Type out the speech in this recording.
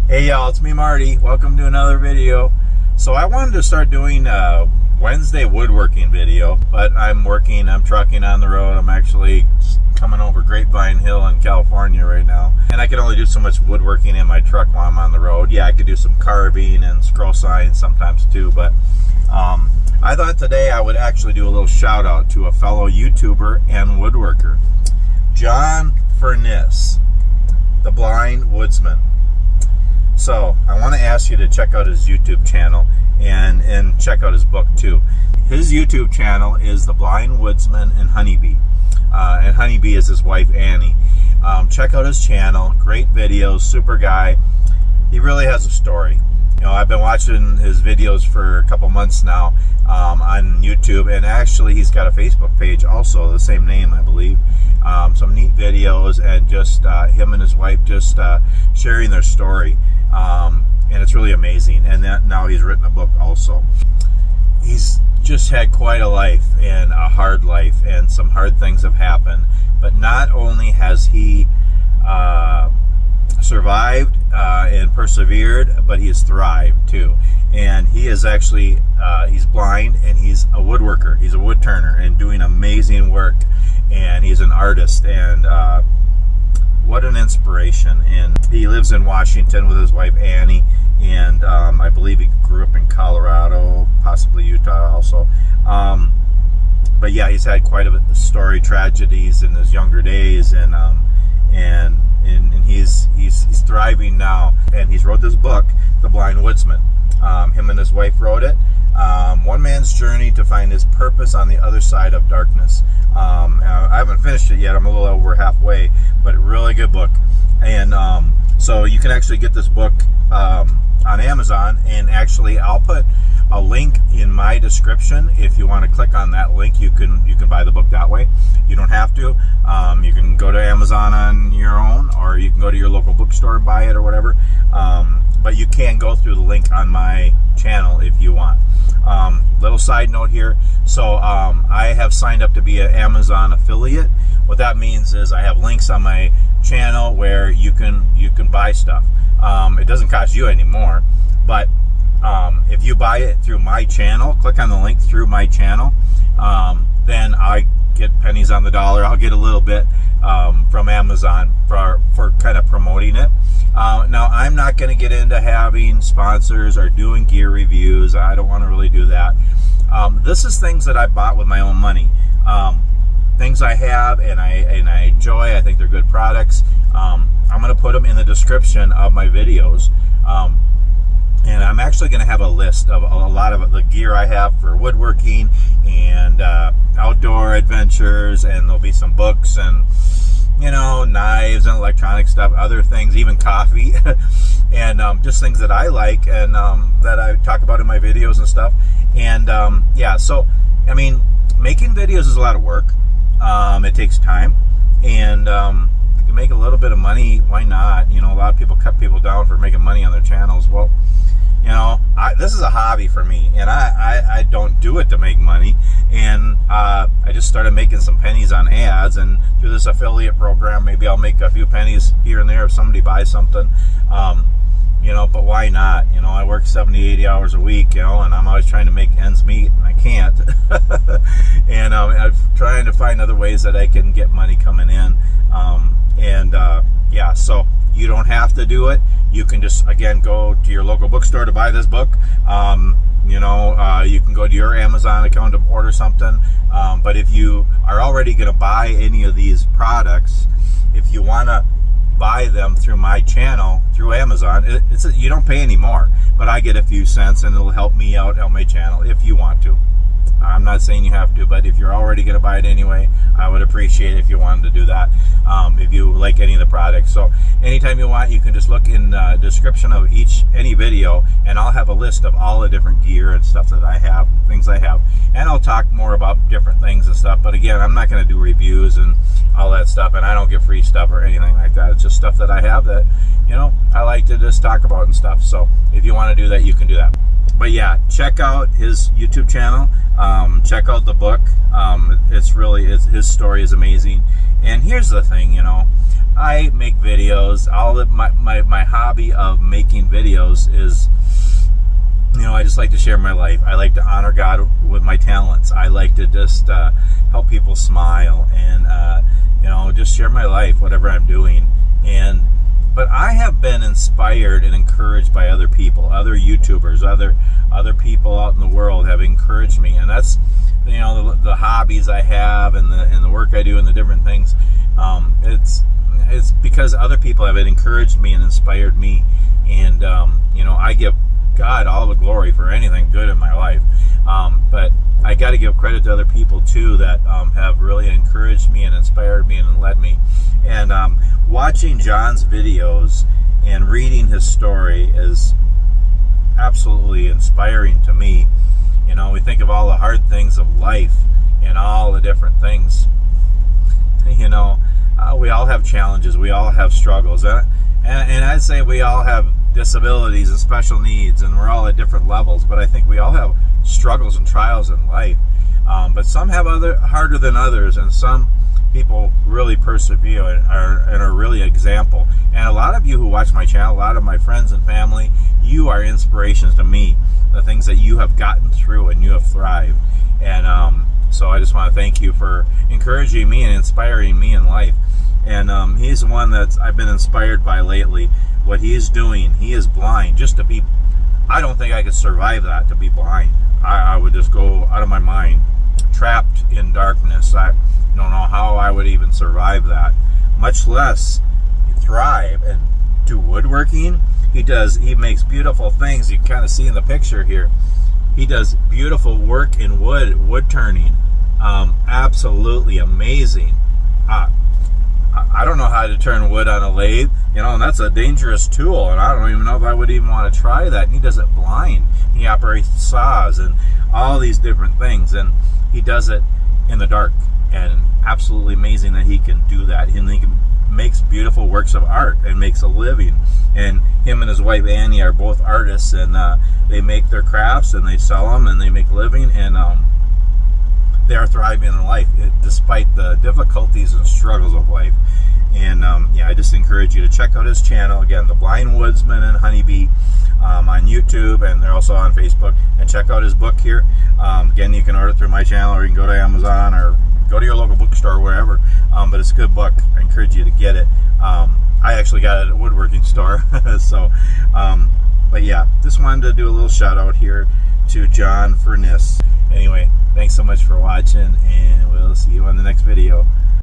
Hey y'all, it's me Marty. Welcome to another video. So I wanted to start doing a Wednesday woodworking video, but I'm trucking on the road. I'm actually coming over Grapevine Hill in California right now, and I can only do so much woodworking in my truck while I'm on the road. Yeah, I could do some carving and scrollsaw sometimes too, but I thought today I would actually do a little shout out to a fellow YouTuber and woodworker, John Furniss the Blind Woodsman. So I want to ask you to check out his YouTube channel and check out his book too. His YouTube channel is The Blind Woodsman and HoneyBee. And HoneyBee is his wife Annie. Check out his channel. Great videos, super guy. He really has a story. You know, I've been watching his videos for a couple months now on YouTube, and actually he's got a Facebook page also, the same name I believe. Some neat videos, and just him and his wife just sharing their story. And it's really amazing. And now he's written a book also. He's just had quite a life, and a hard life, and some hard things have happened. But not only has he survived and persevered, but he has thrived too. And he is actually he's blind, and he's a woodworker. He's a wood turner and doing amazing work. And he's an artist, and what an inspiration. And he lives in Washington with his wife Annie, and I believe he grew up in Colorado, possibly Utah also. But yeah, he's had quite a story, tragedies in his younger days, and he's thriving now. And he's wrote this book, The Blind Woodsman. Him and his wife wrote it. One man's journey to find his purpose on the other side of darkness. I haven't finished it yet. I'm a little over halfway, but a really good book. And so you can actually get this book on Amazon, and actually I'll put a link in my description. If you want to click on that link, you can buy the book that way. You don't have to. You can go to Amazon on your own, or you can go to your local bookstore and buy it or whatever. But you can go through the link on my channel if you want. Little side note here. So I have signed up to be an Amazon affiliate. What that means is I have links on my channel where you can buy stuff. It doesn't cost you any more, but if you buy it through my channel, click on the link through my channel, then I get pennies on the dollar. I'll get a little bit from Amazon for kind of promoting it. Now, I'm not going to get into having sponsors or doing gear reviews. I don't want to really do that. This is things that I bought with my own money. Things I have and I enjoy. I think they're good products. I'm going to put them in the description of my videos. And I'm actually going to have a list of a lot of the gear I have for woodworking and outdoor adventures, and there'll be some books and, you know, knives and electronic stuff, other things, even coffee, and just things that I like and that I talk about in my videos and stuff. And yeah, so I mean, making videos is a lot of work. It takes time, and if you can make a little bit of money, why not? You know, a lot of people cut people down for making money on their channels. Well, you know, this is a hobby for me, and I don't do it to make money. And I just started making some pennies on ads, and through this affiliate program, maybe I'll make a few pennies here and there if somebody buys something. You know, but why not? You know, I work 70, 80 hours a week, you know, and I'm always trying to make ends meet, and I can't. And I'm trying to find other ways that I can get money coming in. Yeah, so you don't have to do it. You can just, again, go to your local bookstore to buy this book. You know, you can go to your Amazon account to order something. But if you are already going to buy any of these products, if you want to buy them through my channel, through Amazon, you don't pay any more. But I get a few cents, and it'll help me out, help my channel, if you want to. I'm not saying you have to, but if you're already going to buy it anyway, I would appreciate it if you wanted to do that, if you like any of the products. So anytime you want, you can just look in the description of any video, and I'll have a list of all the different gear and stuff that I have, things I have. And I'll talk more about different things and stuff. But again, I'm not going to do reviews and all that stuff, and I don't get free stuff or anything like that. It's just stuff that I have that, you know, I like to just talk about and stuff. So if you want to do that, you can do that. But yeah, check out his YouTube channel. Check out the book. His story is amazing. And here's the thing, you know, I make videos. All of my hobby of making videos is, you know, I just like to share my life. I like to honor God with my talents. I like to just help people smile and, you know, just share my life, whatever I'm doing. But I have been inspired and encouraged by other people, other YouTubers, other people out in the world have encouraged me, and that's, you know, the hobbies I have and the work I do and the different things. It's because other people have encouraged me and inspired me, and you know, I give God all the glory for anything good in my life. But I got to give credit to other people too that have really encouraged me and inspired me and led me. And watching John's videos and reading his story is absolutely inspiring to me. You know, we think of all the hard things of life and all the different things. You know, we all have challenges. We all have struggles. And I'd say we all have disabilities and special needs, and we're all at different levels. But I think we all have struggles and trials in life. But some have harder than others, and some people really persevere and are really example. And a lot of you who watch my channel, a lot of my friends and family, you are inspirations to me. The things that you have gotten through and you have thrived. And so I just want to thank you for encouraging me and inspiring me in life. And he's the one that I've been inspired by lately. What he is doing, he is blind. I don't think I could survive that, to be blind. I would just go out of my mind, trapped in darkness. I don't know how I would even survive that, much less thrive and do woodworking. He makes beautiful things. You can kind of see in the picture here. He does beautiful work in wood turning. Absolutely amazing. I don't know how to turn wood on a lathe, you know, and that's a dangerous tool, and I don't even know if I would even want to try that. And he does it blind. He operates saws and all these different things, and he does it in the dark, and absolutely amazing that he can do that. And he makes beautiful works of art and makes a living. And him and his wife Annie are both artists, and they make their crafts and they sell them and they make a living, and they are thriving in life despite the difficulties and struggles of life. And yeah, I just encourage you to check out his channel, again, The Blind Woodsman and HoneyBee, on YouTube, and they're also on Facebook. And check out his book here. Again, you can order it through my channel, or you can go to Amazon, or go to your local bookstore, or wherever. But it's a good book. I encourage you to get it. I actually got it at a woodworking store. So, but yeah, just wanted to do a little shout out here to John Furniss. Anyway, thanks so much for watching, and we'll see you on the next video.